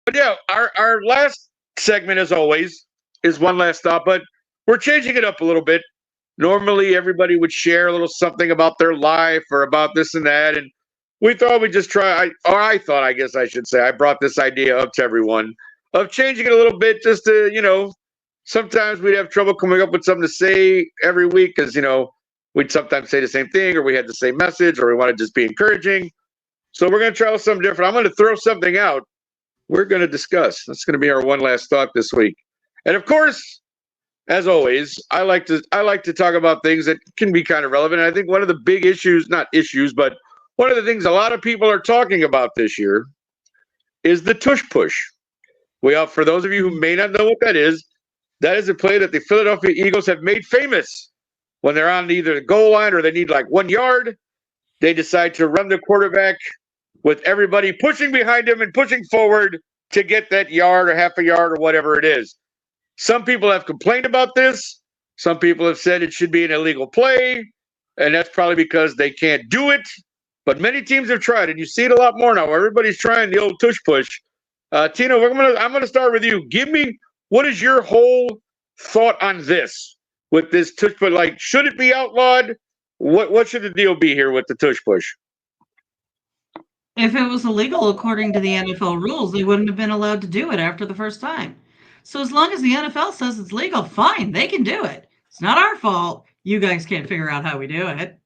But yeah, our last segment, as always, is one last thought, but we're changing it up a little bit. Normally, everybody would share a little something about their life or about this and that, and we thought we'd just try. I thought, I guess I should say, I brought this idea up to everyone of changing it a little bit, just to sometimes we'd have trouble coming up with something to say every week because we'd sometimes say the same thing, or we had the same message, or we want to just be encouraging. So we're going to try something different. I'm going to throw something out we're going to discuss. That's going to be our one last thought this week. And of course, as always, I like to talk about things that can be kind of relevant. And I think one of the big issues, not issues, but one of the things a lot of people are talking about this year is the tush push. Well, for those of you who may not know what that is a play that the Philadelphia Eagles have made famous. When they're on either the goal line or they need like 1 yard, they decide to run the quarterback with everybody pushing behind him and pushing forward to get that yard or half a yard or whatever it is. Some people have complained about this. Some people have said it should be an illegal play, and that's probably because they can't do it. But many teams have tried, and you see it a lot more now. Everybody's trying the old tush push. Tina, I'm gonna start with you. Give me what is your whole thought on this with this tush push? Like, should it be outlawed? What should the deal be here with the tush push? If it was illegal according to the NFL rules, they wouldn't have been allowed to do it after the first time. So as long as the NFL says it's legal, fine, they can do it. It's not our fault. You guys can't figure out how we do it.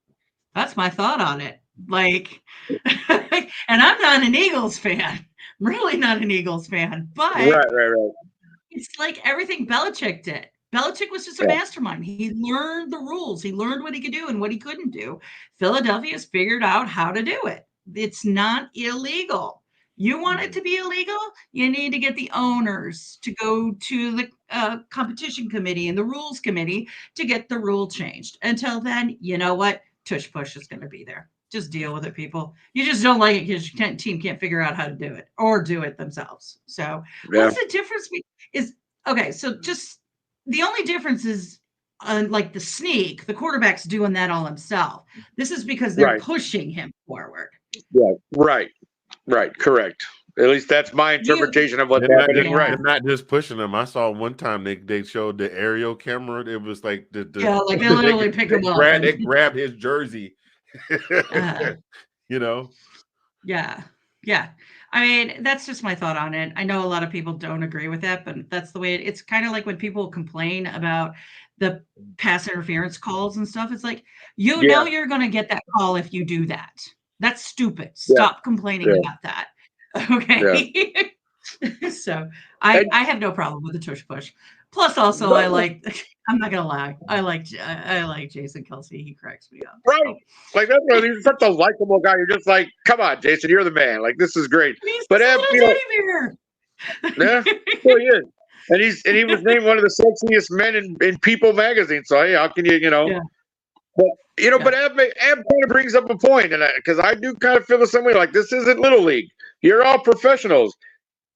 That's my thought on it. Like, and I'm not an Eagles fan. I'm really not an Eagles fan, but Right, right, right. it's like everything Belichick did. Belichick was just a Yeah. mastermind. He learned the rules. He learned what he could do and what he couldn't do. Philadelphia's figured out how to do it. It's not illegal. You want it to be illegal? You need to get the owners to go to the competition committee and the rules committee to get the rule changed. Until then, you know what? Tush push is going to be there. Just deal with it, people. You just don't like it because your team can't figure out how to do it or do it themselves. So, Yeah. what's the difference? Is okay. So, just the only difference is like the sneak, the quarterback's doing that all himself. This is because they're Right. pushing him forward. Right. Right. Right. Correct. At least that's my You, interpretation of what's happening. Right. yeah, They're not just pushing them. I saw one time they showed the aerial camera. It was like yeah, like they they, literally pick him up and they grabbed his jersey. uh, you know. yeah, yeah. I mean, that's just my thought on it. I know a lot of people don't agree with that, but that's the way it's kind of like when people complain about the pass interference calls and stuff. It's like, you know, Yeah. you're going to get that call if you do that. That's stupid. Yeah. Stop complaining Yeah. about that. Yeah. Okay. So And I have no problem with the tush push. Plus, also, I no, like. I'm not gonna lie. I like Jason Kelsey. He cracks me up. right. So Like that's why he's such a likable guy. You're just like, come on, Jason, you're the man. Like this is great. he's But just a little yeah, teddy so he is. And he was named one of the sexiest men in People magazine. So hey, how can you. bear. But Yeah, but Ab kind of brings up a point, and because I do kind of feel the same way. Like this isn't little league. You're all professionals.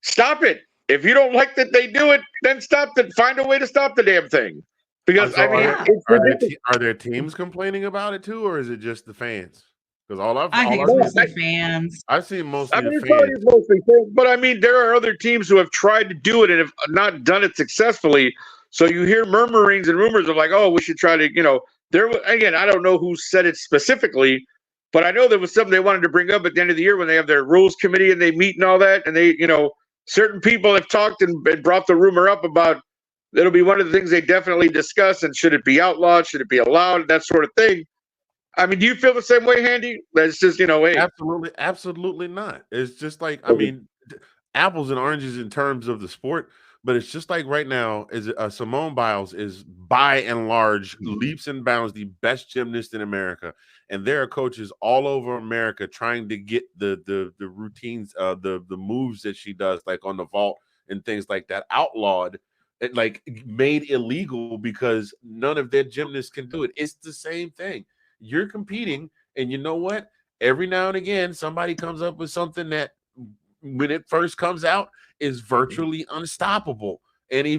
Stop it. If you don't like that they do it, then stop it. Find a way to stop the damn thing. Because So I mean, yeah. it's ridiculous. are there teams complaining about it too, or is it just the fans? Because I think it's No, mostly fans. I've seen I mostly the mean, it probably fans. is mostly fans, but I mean, there are other teams who have tried to do it and have not done it successfully. So you hear murmurings and rumors of like, oh, we should try to. Again, I don't know who said it specifically, but I know there was something they wanted to bring up at the end of the year when they have their rules committee and they meet and all that, and certain people have talked and brought the rumor up about it'll be one of the things they definitely discuss and should it be outlawed, should it be allowed, that sort of thing. I mean, do you feel the same way, Handy? That's just hey. Absolutely, absolutely not. It's just like I mean, apples and oranges in terms of the sport, but it's just like right now is Simone Biles is by and large leaps and bounds the best gymnast in America, and there are coaches all over America trying to get the routines, the moves that she does, like on the vault and things like that, outlawed. Like made illegal because none of their gymnasts can do it. It's the same thing. You're competing, and you know what? Every now and again, somebody comes up with something that, when it first comes out, is virtually unstoppable. And Mhm.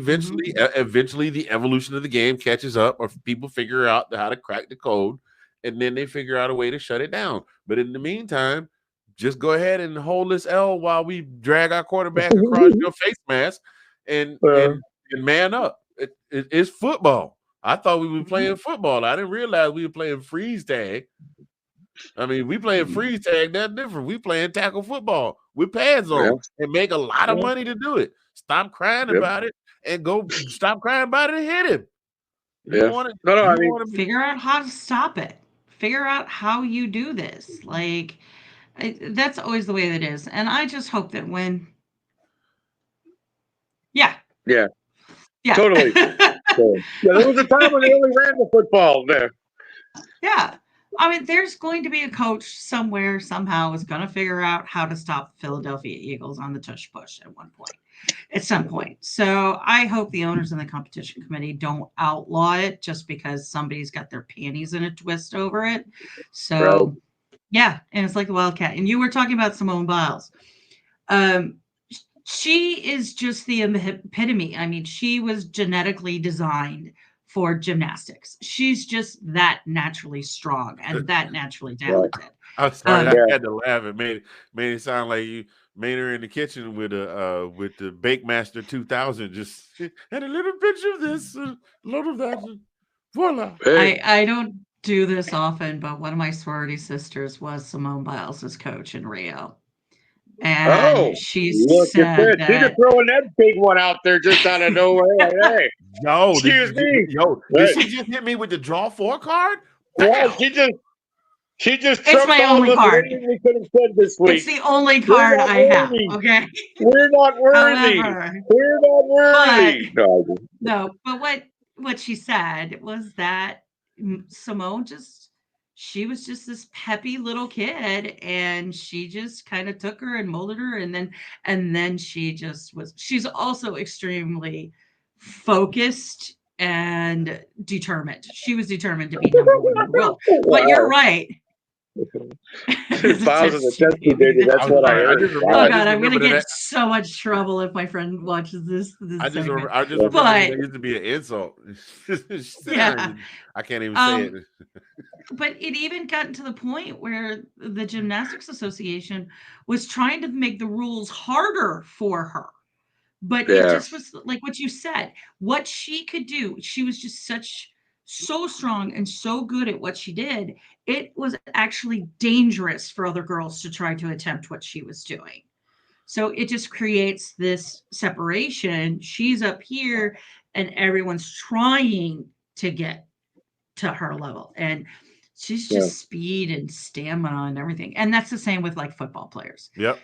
eventually, the evolution of the game catches up, or people figure out how to crack the code, and then they figure out a way to shut it down. But in the meantime, just go ahead and hold this L while we drag our quarterback across your face mask and man up. It's football. I thought we were playing football. I didn't realize we were playing freeze tag. I mean, we playing freeze tag, that's different. We playing tackle football with pads on and make a lot of money to do it. Stop crying about it and go stop crying about it and hit him. You want to figure out how to stop it. Figure out how you do this. Like, that's always the way it is. And I just hope that when totally. There was a time when they only ran the football there. Yeah. I mean, there's going to be a coach somewhere, somehow, is going to figure out how to stop the Philadelphia Eagles on the tush push at some point. So I hope the owners and the competition committee don't outlaw it just because somebody's got their panties in a twist over it. So, and it's like the Wildcat. And you were talking about Simone Biles. She is just the epitome. I mean, she was genetically designed for gymnastics. She's just that naturally strong and that naturally talented. I'm sorry, I had to laugh. It made it sound like you made her in the kitchen with the Bake Master 2000, just and a little pinch of this, a lot of that. Voila. I don't do this often, but one of my sorority sisters was Simone Biles' coach in Rio. And she said that. She's just throwing that big one out there just out of nowhere. Hey, excuse me. Did she just hit me with the draw 4 card? Yeah, she just it's my only card. We could have said this week. It's the only card I have. Okay, we're not worthy. We're not worthy. But what she said was that Simone she was just this peppy little kid, and she just kind of took her and molded her, and then she's also extremely focused and determined. She was determined to be number one in the world. But you're right. That's what I heard. Oh God, I'm gonna get in so much trouble if my friend watches this. I just remember there used to be an insult. I can't even say it. But it even gotten to the point where the Gymnastics Association was trying to make the rules harder for her. But it just was like what you said, what she could do. She was just so strong and so good at what she did. It was actually dangerous for other girls to try to attempt what she was doing. So it just creates this separation. She's up here and everyone's trying to get to her level. And she's just speed and stamina and everything. And that's the same with like football players. You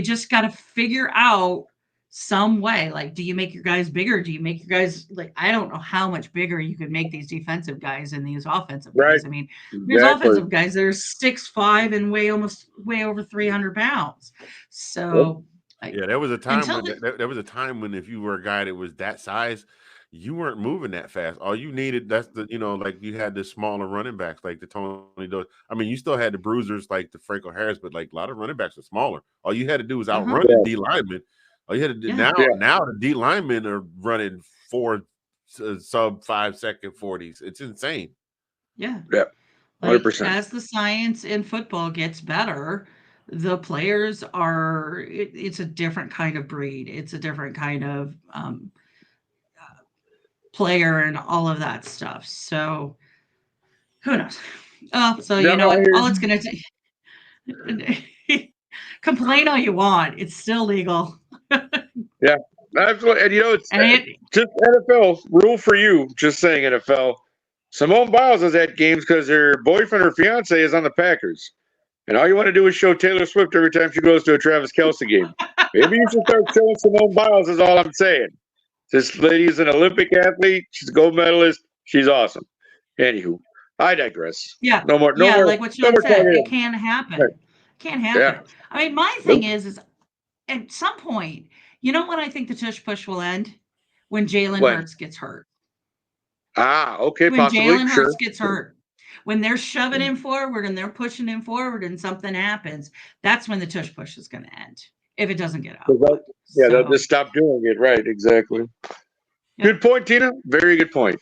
just got to figure out some way. Like, do you make your guys bigger? Do you make your guys like, I don't know how much bigger you could make these defensive guys and these offensive guys. I mean, there's offensive guys that are 6'5" and way over 300 pounds. So there was a time when if you were a guy that was that size, you weren't moving that fast. All you needed, like you had the smaller running backs like the Tony Doe. I mean, you still had the bruisers like the Franco Harris, but like a lot of running backs are smaller. All you had to do was outrun the D lineman. All you had to do now the D linemen are running 4 sub 5 second 40s. It's insane. Yeah. 100%. As the science in football gets better, the players it's a different kind of breed. It's a different kind of player and all of that stuff. So who knows? You know what? All it's going to complain all you want. It's still legal. Yeah, absolutely. And it's just NFL rule for you. Just saying, NFL. Simone Biles is at games because her boyfriend or fiance is on the Packers, and all you want to do is show Taylor Swift every time she goes to a Travis Kelce game. Maybe you should start showing Simone Biles. Is all I'm saying. This lady is an Olympic athlete. She's a gold medalist. She's awesome. Anywho, I digress. Yeah. No more. Like what you said, it can happen. Right. Can't happen. Yeah. I mean, my thing is at some point, you know when I think the tush push will end? When Jalen Hurts gets hurt. Okay, when possibly. Jalen Hurts gets hurt. When they're shoving him forward and they're pushing him forward and something happens, that's when the tush push is going to end. If it doesn't get out. They'll just stop doing it. Right, exactly. Good point, Tina. Very good point.